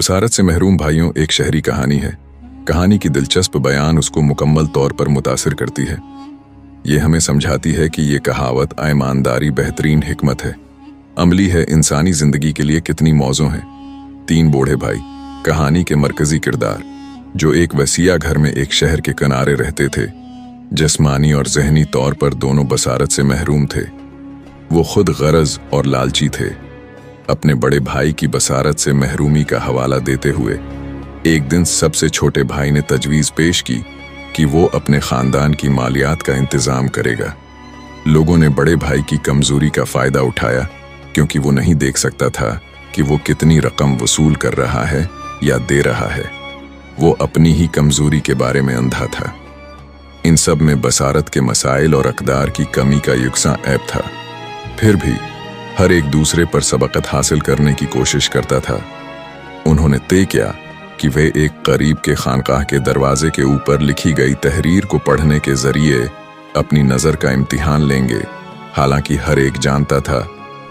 बसारत से महरूम भाइयों एक शहरी कहानी है। कहानी की दिलचस्प बयान उसको मुकम्मल तौर पर मुतासिर करती है। ये हमें समझाती है कि ये कहावत ईमानदारी बेहतरीन हिकमत है, अमली है, इंसानी जिंदगी के लिए कितनी मौजों है। 3 बूढ़े भाई कहानी के मरकजी किरदार, जो एक वसीया घर में एक शहर के किनारे रहते थे। जिस्मानी और जहनी तौर पर दोनों बसारत से महरूम थे। वो खुद गरज और लालची थे। अपने बड़े भाई की बसारत से महरूमी का हवाला देते हुए एक दिन सबसे छोटे भाई ने तजवीज़ पेश की कि वो अपने खानदान की मालियात का इंतज़ाम करेगा। लोगों ने बड़े भाई की कमज़ोरी का फ़ायदा उठाया, क्योंकि वो नहीं देख सकता था कि वो कितनी रकम वसूल कर रहा है या दे रहा है। वो अपनी ही कमज़ोरी के बारे में अंधा था। इन सब में बसारत के मसाइल और अक़दार की कमी का यकसा ऐब था। फिर भी हर एक दूसरे पर सबकत हासिल करने की कोशिश करता था। उन्होंने तय किया कि वे एक करीब के खानकाह के दरवाजे के ऊपर लिखी गई तहरीर को पढ़ने के जरिए अपनी नज़र का इम्तिहान लेंगे। हालांकि हर एक जानता था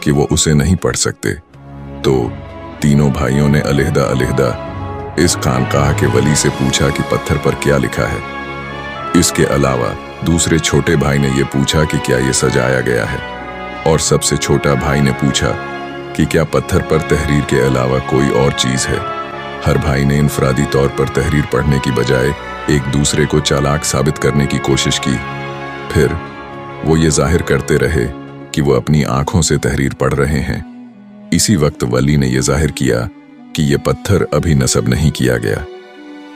कि वो उसे नहीं पढ़ सकते। तो तीनों भाइयों ने अलहदा इस खानकाह के वली से पूछा कि पत्थर पर क्या लिखा है। इसके अलावा दूसरे छोटे भाई ने यह पूछा कि क्या ये सजाया गया है, और सबसे छोटा भाई ने पूछा कि क्या पत्थर पर तहरीर के अलावा कोई और चीज़ है। हर भाई ने इनफरादी तौर पर तहरीर पढ़ने की बजाय एक दूसरे को चालाक साबित करने की कोशिश की। फिर वो ये जाहिर करते रहे कि वो अपनी आंखों से तहरीर पढ़ रहे हैं। इसी वक्त वली ने यह जाहिर किया कि ये पत्थर अभी नस्ब नहीं किया गया।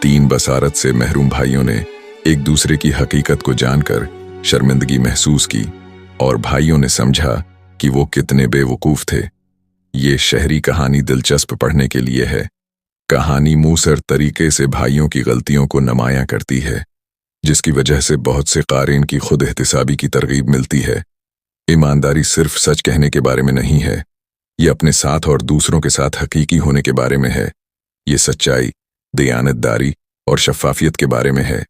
3 बसारत से महरूम भाइयों ने एक दूसरे की हकीकत को जानकर शर्मिंदगी महसूस की, और भाइयों ने समझा कि वो कितने बेवकूफ थे। ये शहरी कहानी दिलचस्प पढ़ने के लिए है। कहानी मूसर तरीके से भाइयों की गलतियों को नुमायां करती है, जिसकी वजह से बहुत से क़ारीन की खुद एहतिसाबी की तरगीब मिलती है। ईमानदारी सिर्फ सच कहने के बारे में नहीं है, ये अपने साथ और दूसरों के साथ हकीकी होने के बारे में है। ये सच्चाई, दयानतदारी और शफ़ाफियत के बारे में है।